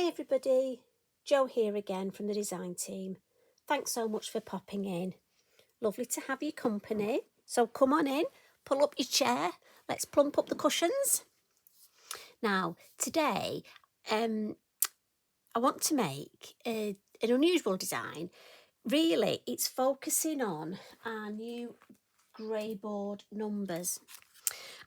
Hi everybody, Jo here again from the design team. Thanks so much for popping in. Lovely to have your company. So come on in, pull up your chair, let's plump up the cushions. Now today I want to make an unusual design. Really, it's focusing on our new Greyboard numbers.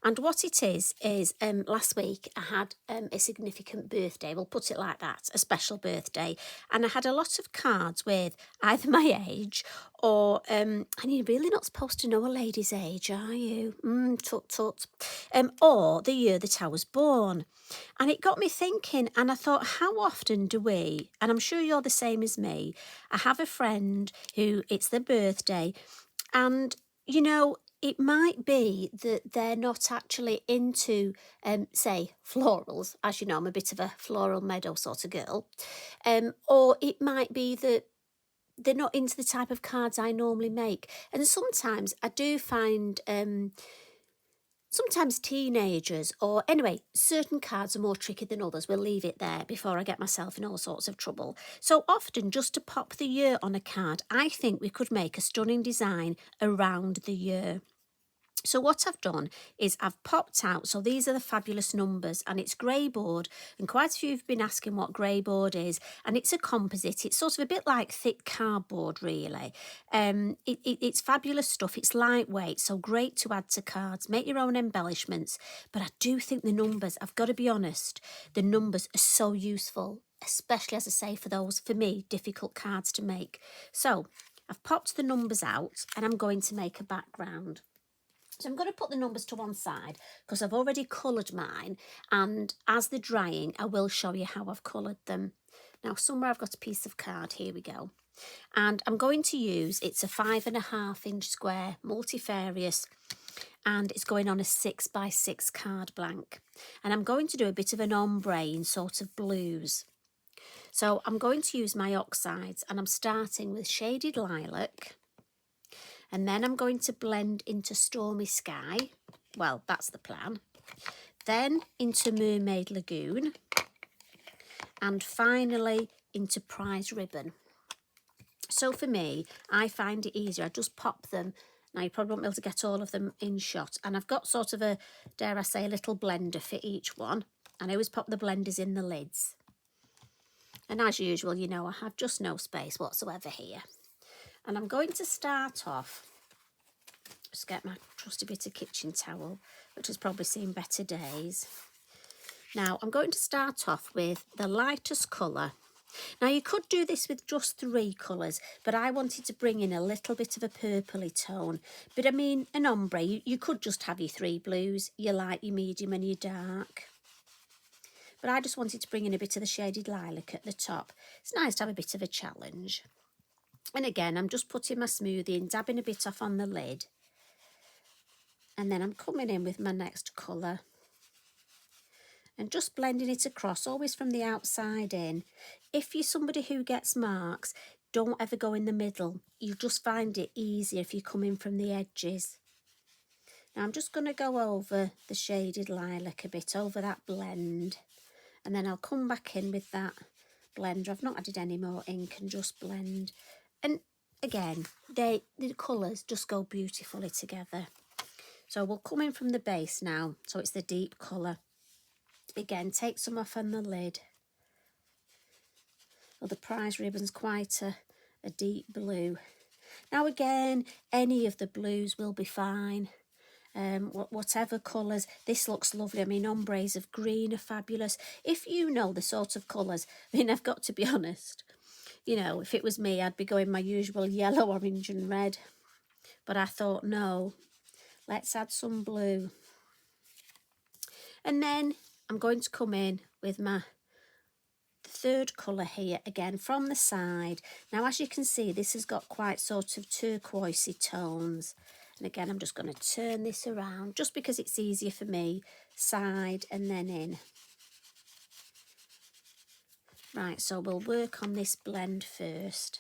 And what it is last week I had a significant birthday, we'll put it like that, a special birthday. And I had a lot of cards with either my age or, and you're really not supposed to know a lady's age, are you? Tut tut. Or the year that I was born. And it got me thinking, and I thought, how often do we, and I'm sure you're the same as me, I have a friend who it's their birthday and, you know, it might be that they're not actually into, say, florals. As you know, I'm a bit of a floral meadow sort of girl. Or it might be that they're not into the type of cards I normally make. And sometimes I do find sometimes teenagers, or anyway, certain cards are more tricky than others. We'll leave it there before I get myself in all sorts of trouble. So often, just to pop the year on a card, I think we could make a stunning design around the year. So what I've done is I've popped out, so these are the fabulous numbers, and it's Greyboard, and quite a few have been asking what Greyboard is, and it's a composite. It's sort of a bit like thick cardboard, really. It's fabulous stuff. It's lightweight, so great to add to cards. Make your own embellishments, but I do think the numbers, I've got to be honest, the numbers are so useful, especially, as I say, for those, for me, difficult cards to make. So I've popped the numbers out, and I'm going to make a background. So I'm going to put the numbers to one side because I've already coloured mine, and as they're drying I will show you how I've coloured them. Now somewhere I've got a piece of card, here we go. And I'm going to use, it's a 5.5 inch square multifarious, and it's going on a 6x6 card blank. And I'm going to do a bit of an ombre in sort of blues. So I'm going to use my oxides, and I'm starting with shaded lilac. And then I'm going to blend into Stormy Sky. Well, that's the plan. Then into Mermaid Lagoon. And finally into Prize Ribbon. So for me, I find it easier. I just pop them. Now, you probably won't be able to get all of them in shot. And I've got sort of a, dare I say, a little blender for each one. And I always pop the blenders in the lids. And as usual, you know, I have just no space whatsoever here. And I'm going to start off, just get my trusty bit of kitchen towel, which has probably seen better days. Now I'm going to start off with the lightest colour. Now you could do this with just 3 colours, but I wanted to bring in a little bit of a purpley tone. But I mean, an ombre, you could just have your 3 blues, your light, your medium and your dark. But I just wanted to bring in a bit of the shaded lilac at the top. It's nice to have a bit of a challenge. And again, I'm just putting my smoothie and dabbing a bit off on the lid. And then I'm coming in with my next colour. And just blending it across, always from the outside in. If you're somebody who gets marks, don't ever go in the middle. You'll just find it easier if you come in from the edges. Now I'm just going to go over the shaded lilac a bit, over that blend. And then I'll come back in with that blender. I've not added any more ink, and just blend. And again, the colours just go beautifully together. So we'll come in from the base now. So it's the deep colour. Again, take some off on the lid. Well, the Prize Ribbon's quite a deep blue. Now again, any of the blues will be fine. Whatever colours. This looks lovely. I mean, ombres of green are fabulous. If you know the sort of colours, I mean, I've got to be honest. You know, if it was me, I'd be going my usual yellow, orange and red. But I thought, no, let's add some blue. And then I'm going to come in with my third colour here, again from the side. Now, as you can see, this has got quite sort of turquoisey tones. And again, I'm just going to turn this around just because it's easier for me. Side and then in. Right, so we'll work on this blend first.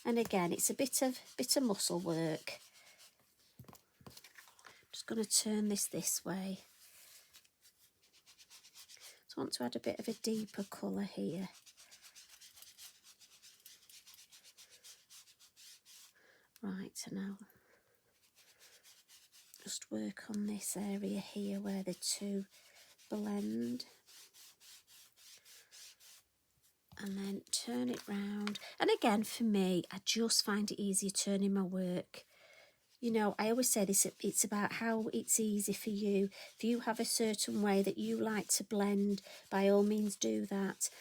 And again, it's a bit of muscle work. Just going to turn this way. So I want to add a bit of a deeper colour here. Right, so now just work on this area here where the two blend. And then turn it round. And again, for me, I just find it easier turning my work. You know, I always say this, it's about how it's easy for you. If you have a certain way that you like to blend, by all means do that.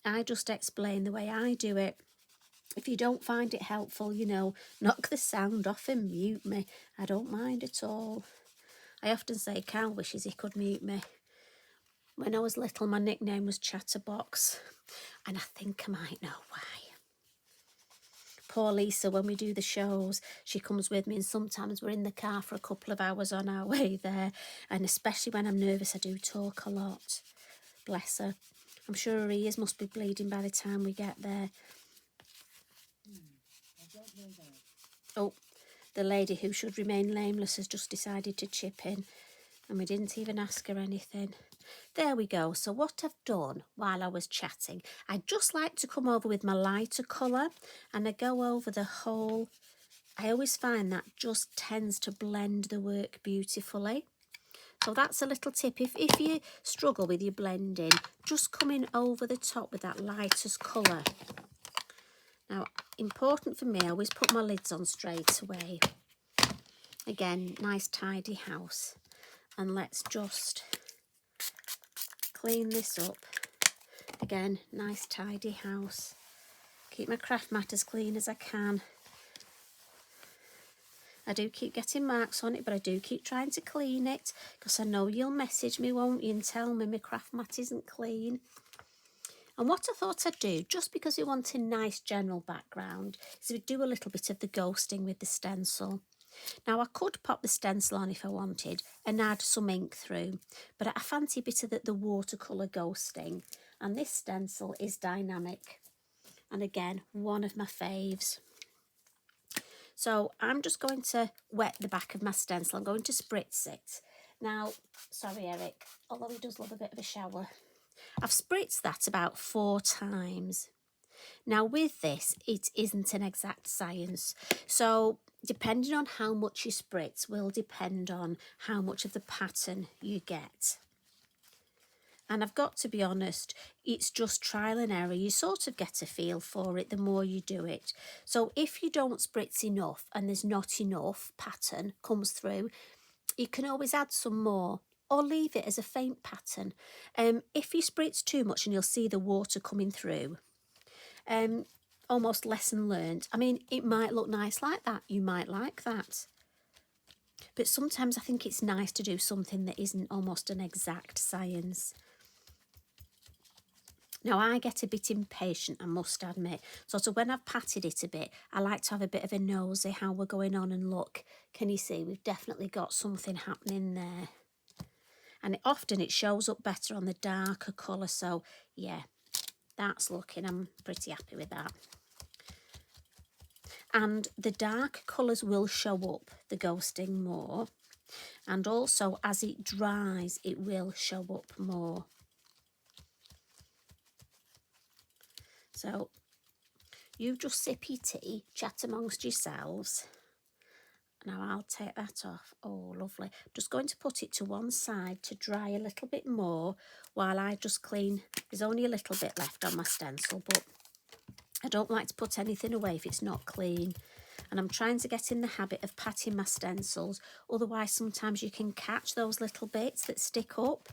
I just explain the way I do it. If you don't find it helpful, you know, knock the sound off and mute me. I don't mind at all. I often say Carl wishes he could mute me. When I was little, my nickname was Chatterbox, and I think I might know why. Poor Lisa, when we do the shows, she comes with me, and sometimes we're in the car for a couple of hours on our way there, and especially when I'm nervous, I do talk a lot. Bless her. I'm sure her ears must be bleeding by the time we get there. Oh, the lady who should remain nameless has just decided to chip in, and we didn't even ask her anything. There we go. So what I've done while I was chatting, I just like to come over with my lighter colour, and I go over the whole. I always find that just tends to blend the work beautifully. So that's a little tip. If you struggle with your blending, just come in over the top with that lightest colour. Now, important for me, I always put my lids on straight away. Again, nice tidy house. And let's just clean this up. Again, nice tidy house. Keep my craft mat as clean as I can. I do keep getting marks on it, but I do keep trying to clean it, because I know you'll message me, won't you, and tell me my craft mat isn't clean. And what I thought I'd do, just because we want a nice general background, is we'd do a little bit of the ghosting with the stencil. Now, I could pop the stencil on if I wanted and add some ink through, but I fancy a bit of the watercolour ghosting. And this stencil is dynamic. And again, one of my faves. So I'm just going to wet the back of my stencil. I'm going to spritz it. Now, sorry, Eric, although he does love a bit of a shower. I've spritzed that about 4 times. Now, with this, it isn't an exact science. So depending on how much you spritz will depend on how much of the pattern you get. And I've got to be honest, it's just trial and error. You sort of get a feel for it the more you do it. So if you don't spritz enough and there's not enough pattern comes through, you can always add some more or leave it as a faint pattern. If you spritz too much, and you'll see the water coming through, almost lesson learned. I mean, it might look nice like that. You might like that. But sometimes I think it's nice to do something that isn't almost an exact science. Now, I get a bit impatient, I must admit. So when I've patted it a bit, I like to have a bit of a nosy how we're going on, and look, can you see we've definitely got something happening there. And often it shows up better on the darker colour. So yeah, that's looking, I'm pretty happy with that. And the dark colours will show up the ghosting more. And also as it dries, it will show up more. So you just sip your tea, chat amongst yourselves. Now I'll take that off. Oh, lovely. I'm just going to put it to one side to dry a little bit more while I just clean. There's only a little bit left on my stencil, but I don't like to put anything away if it's not clean. And I'm trying to get in the habit of patting my stencils. Otherwise, sometimes you can catch those little bits that stick up.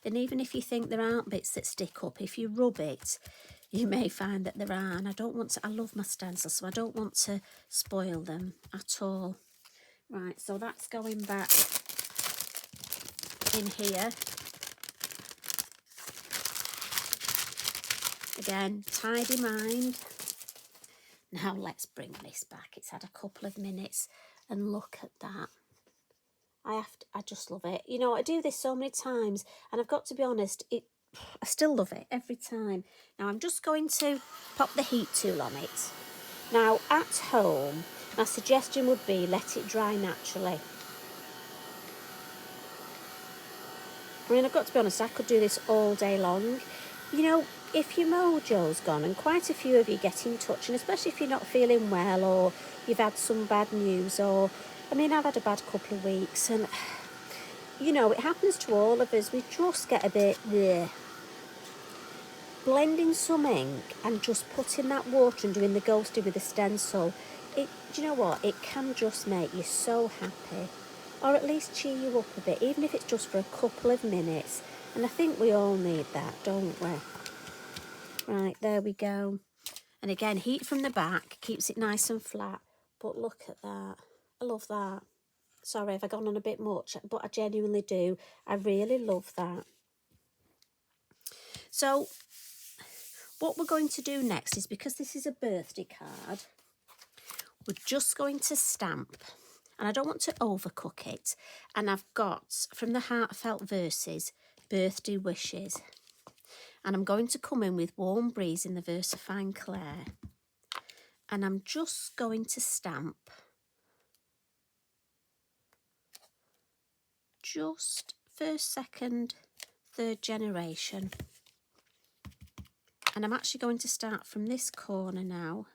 And even if you think there aren't bits that stick up, if you rub it, you may find that there are. And I don't want to, I love my stencils, so I don't want to spoil them at all. Right, so that's going back in here. Again, tidy mind. Now let's bring this back. It's had a couple of minutes, and look at that. I just love it. You know, I do this so many times, and I've got to be honest, I still love it every time. Now I'm just going to pop the heat tool on it. Now at home, my suggestion would be let it dry naturally. I mean, I've got to be honest, I could do this all day long. You know, if your mojo's gone, and quite a few of you get in touch, and especially if you're not feeling well or you've had some bad news, or, I mean, I've had a bad couple of weeks, and, you know, it happens to all of us. We just get a bit, bleh. Blending some ink and just putting that water and doing the ghosting with the stencil, do you know what? It can just make you so happy, or at least cheer you up a bit, even if it's just for a couple of minutes. And I think we all need that, don't we? Right, there we go. And again, heat from the back keeps it nice and flat. But look at that. I love that. Sorry if I've gone on a bit much, but I genuinely do. I really love that. So what we're going to do next is, because this is a birthday card, we're just going to stamp. And I don't want to overcook it. And I've got, from the Heartfelt Verses, birthday wishes. And I'm going to come in with Warm Breeze in the VersaFine Clair. And I'm just going to stamp just first, second, third generation. And I'm actually going to start from this corner now.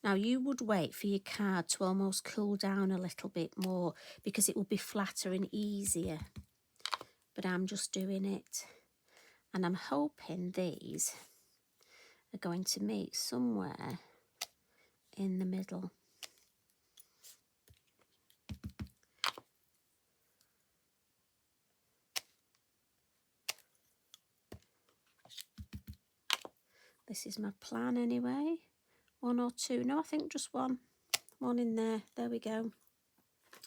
Now, you would wait for your card to almost cool down a little bit more, because it will be flatter and easier. But I'm just doing it. And I'm hoping these are going to meet somewhere in the middle. This is my plan anyway. One or two. No, I think just one. One in there. There we go.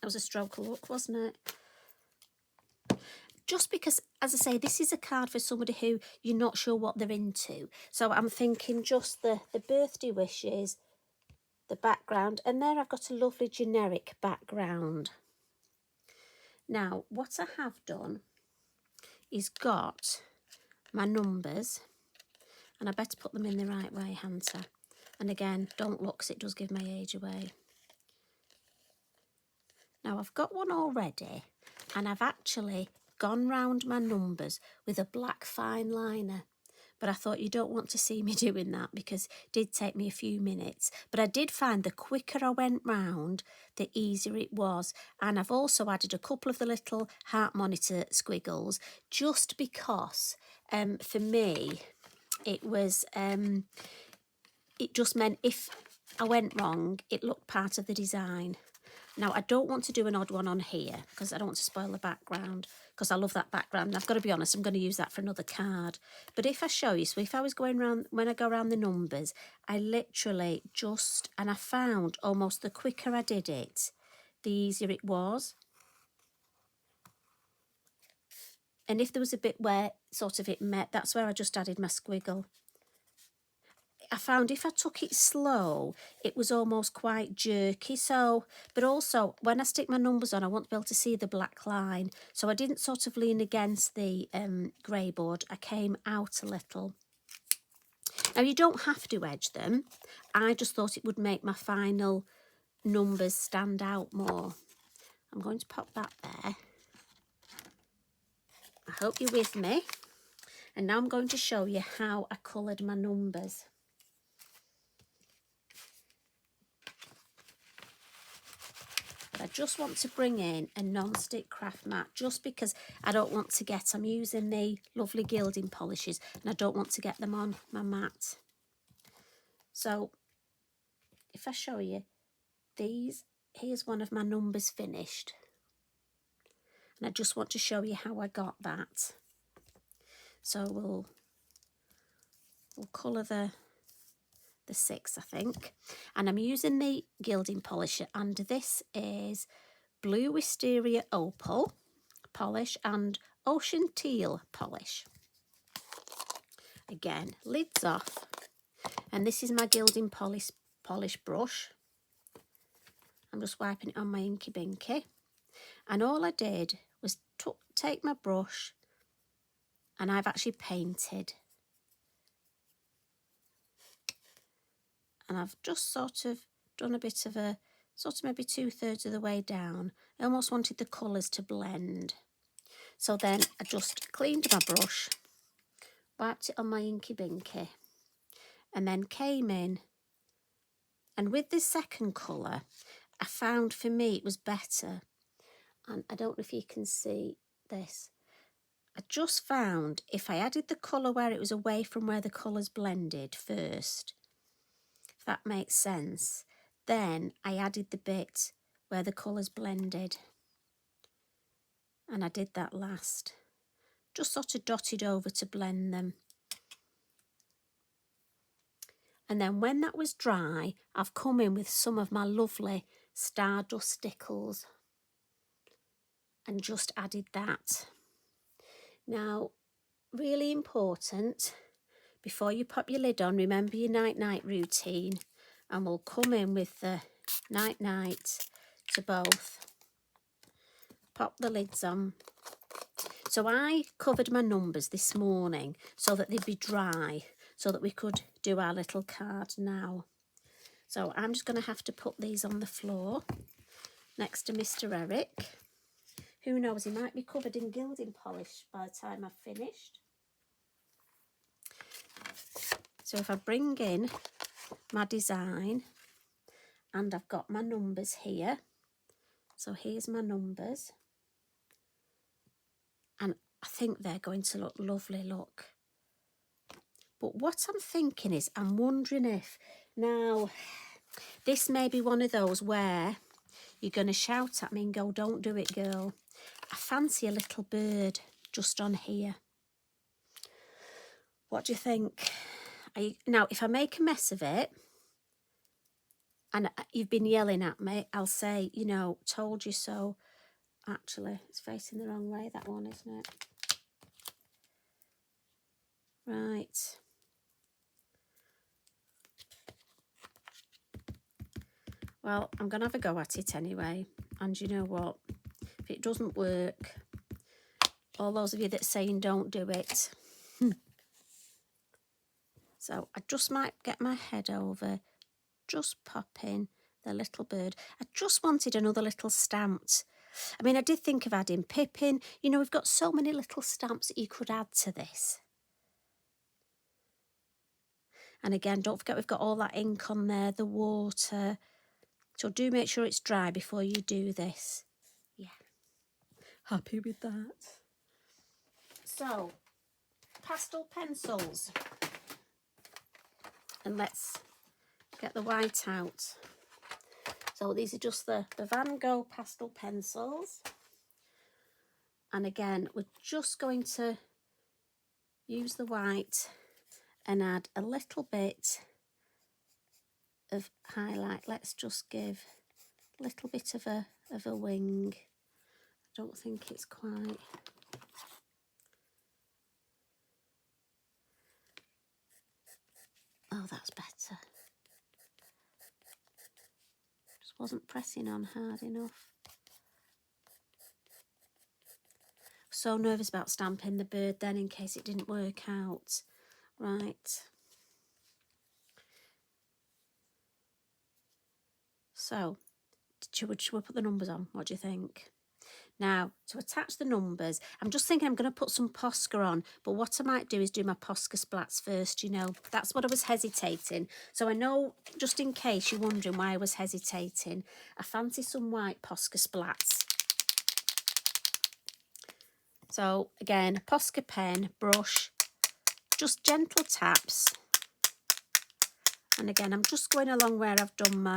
That was a stroke of luck, wasn't it? Just because, as I say, this is a card for somebody who you're not sure what they're into. So I'm thinking just the birthday wishes, the background, and there I've got a lovely generic background. Now, what I have done is got my numbers, and I better put them in the right way, Hunter. And again, don't look, 'cause it does give my age away. Now, I've got one already, and I've actually gone round my numbers with a black fine liner. But I thought you don't want to see me doing that, because it did take me a few minutes. But I did find the quicker I went round, the easier it was. And I've also added a couple of the little heart monitor squiggles, just because for me it was, it just meant if I went wrong, it looked part of the design. Now, I don't want to do an odd one on here, because I don't want to spoil the background, because I love that background. And I've got to be honest, I'm going to use that for another card. But if I show you, so if I was going round, when I go around the numbers, I literally just, and I found almost the quicker I did it, the easier it was. And if there was a bit where sort of it met, that's where I just added my squiggle. I found if I took it slow, it was almost quite jerky. So, but also when I stick my numbers on, I want to be able to see the black line. So I didn't sort of lean against the Greyboard. I came out a little. Now, you don't have to edge them. I just thought it would make my final numbers stand out more. I'm going to pop that there. I hope you're with me. And now I'm going to show you how I coloured my numbers. I just want to bring in a non-stick craft mat, just because I don't want to get, I'm using the lovely gilding polishes, and I don't want to get them on my mat. So if I show you these, here's one of my numbers finished. And I just want to show you how I got that. So we'll colour the 6, I think. And I'm using the gilding polisher, and this is Blue Wisteria Opal polish and Ocean Teal polish. Again, lids off. And this is my gilding polish brush. I'm just wiping it on my inky binky. And all I did was take my brush, and I've actually painted. And I've just sort of done a bit of a, sort of maybe 2/3 of the way down. I almost wanted the colours to blend. So then I just cleaned my brush, wiped it on my inky binky, and then came in. And with this second colour, I found for me it was better. And I don't know if you can see this. I just found if I added the colour where it was away from where the colours blended first, if that makes sense, then I added the bit where the colours blended. And I did that last. Just sort of dotted over to blend them. And then when that was dry, I've come in with some of my lovely Stardust stickles and just added that. Now, really important, before you pop your lid on, remember your night-night routine, and we'll come in with the night-night to both. Pop the lids on. So I covered my numbers this morning so that they'd be dry, so that we could do our little card now. So I'm just going to have to put these on the floor next to Mr. Eric. Who knows, he might be covered in gilding polish by the time I've finished. So if I bring in my design, and I've got my numbers here. So here's my numbers. And I think they're going to look lovely, look. But what I'm thinking is, I'm wondering if, now, this may be one of those where you're going to shout at me and go, don't do it, girl. I fancy a little bird just on here. What do you think? Now, if I make a mess of it, and you've been yelling at me, I'll say, you know, told you so. Actually, it's facing the wrong way, that one, isn't it? Right. Well, I'm going to have a go at it anyway. And you know what? If it doesn't work, all those of you that saying don't do it. So I just might get my head over, just pop in the little bird. I just wanted another little stamped. I mean, I did think of adding Pippin. You know, we've got so many little stamps that you could add to this. And again, don't forget we've got all that ink on there, the water. So do make sure it's dry before you do this. Yeah, happy with that. So, pastel pencils. And let's get the white out. So these are just the Van Gogh pastel pencils. And again, we're just going to use the white and add a little bit of highlight. Let's just give a little bit of a wing. I don't think it's quite. Oh, that's better. Just wasn't pressing on hard enough. So nervous about stamping the bird then in case it didn't work out. Right. So, should we put the numbers on? What do you think? Now, to attach the numbers, I'm just thinking I'm going to put some posca on, but what I might do is do my posca splats first, you know. That's what I was hesitating. So I know, just in case you're wondering why I was hesitating, I fancy some white posca splats. So, again, posca pen, brush, just gentle taps. And again, I'm just going along where I've done my,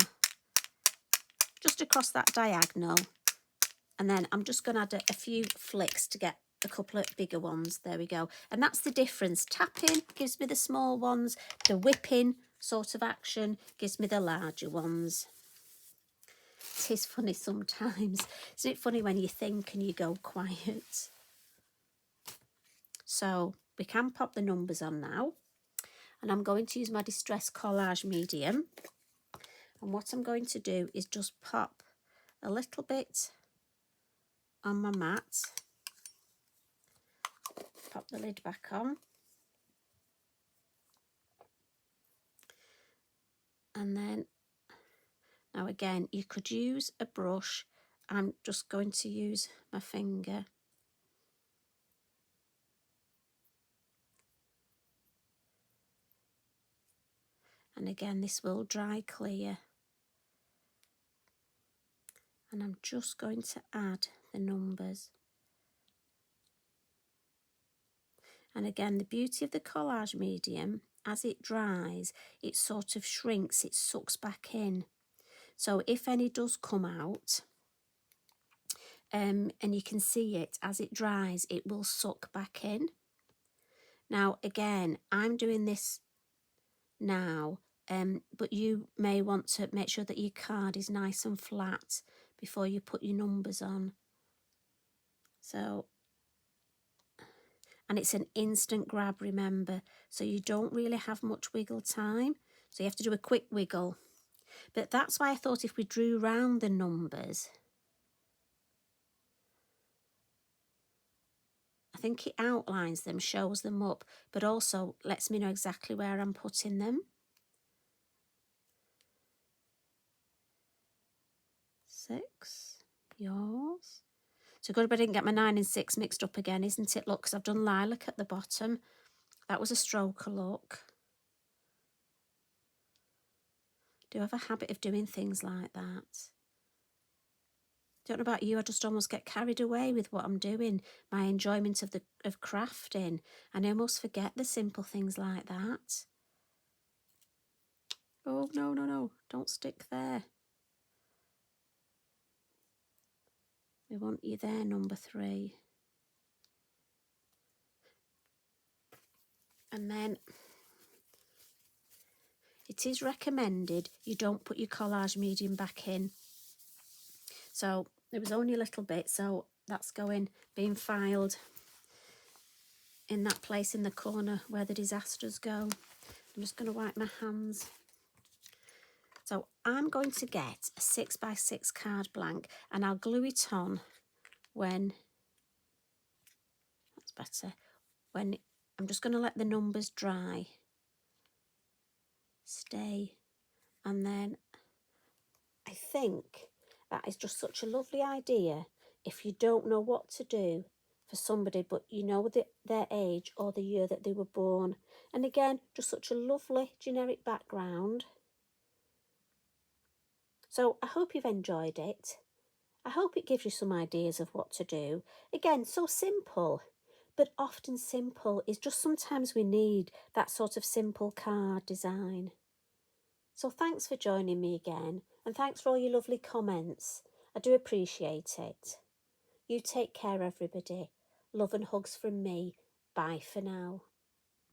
just across that diagonal. And then I'm just going to add a few flicks to get a couple of bigger ones. There we go. And that's the difference. Tapping gives me the small ones. The whipping sort of action gives me the larger ones. It is funny sometimes. Isn't it funny when you think and you go quiet? So we can pop the numbers on now. And I'm going to use my Distress Collage Medium. And what I'm going to do is just pop a little bit on my mat, pop the lid back on, and then, now again, you could use a brush. I'm just going to use my finger And again, this will dry clear. And I'm just going to add the numbers. And again, the beauty of the collage medium, as it dries, it sort of shrinks, it sucks back in. So if any does come out, and you can see it as it dries, it will suck back in. Now again, I'm doing this now, but you may want to make sure that your card is nice and flat before you put your numbers on. So, and it's an instant grab, remember, so you don't really have much wiggle time, so you have to do a quick wiggle. But that's why I thought if we drew round the numbers, I think it outlines them, shows them up, but also lets me know exactly where I'm putting them. 6, yours. So good if I didn't get my 9 and 6 mixed up again, isn't it? Look, because I've done lilac at the bottom. That was a stroker look. Do I have a habit of doing things like that? Don't know about you, I just almost get carried away with what I'm doing, my enjoyment of crafting, and I almost forget the simple things like that. Oh, no, no, no, don't stick there. We want you there, number 3. And then it is recommended you don't put your collage medium back in. So it was only a little bit, so that's being filed in that place in the corner where the disasters go. I'm just going to wipe my hands. So I'm going to get a 6x6 card blank and I'll glue it on when, that's better, when I'm just going to let the numbers dry, stay, and then I think that is just such a lovely idea if you don't know what to do for somebody but you know their age or the year that they were born. And again, just such a lovely generic background. So I hope you've enjoyed it. I hope it gives you some ideas of what to do. Again, so simple, but often simple is just sometimes we need that sort of simple card design. So thanks for joining me again, and thanks for all your lovely comments. I do appreciate it. You take care, everybody. Love and hugs from me. Bye for now.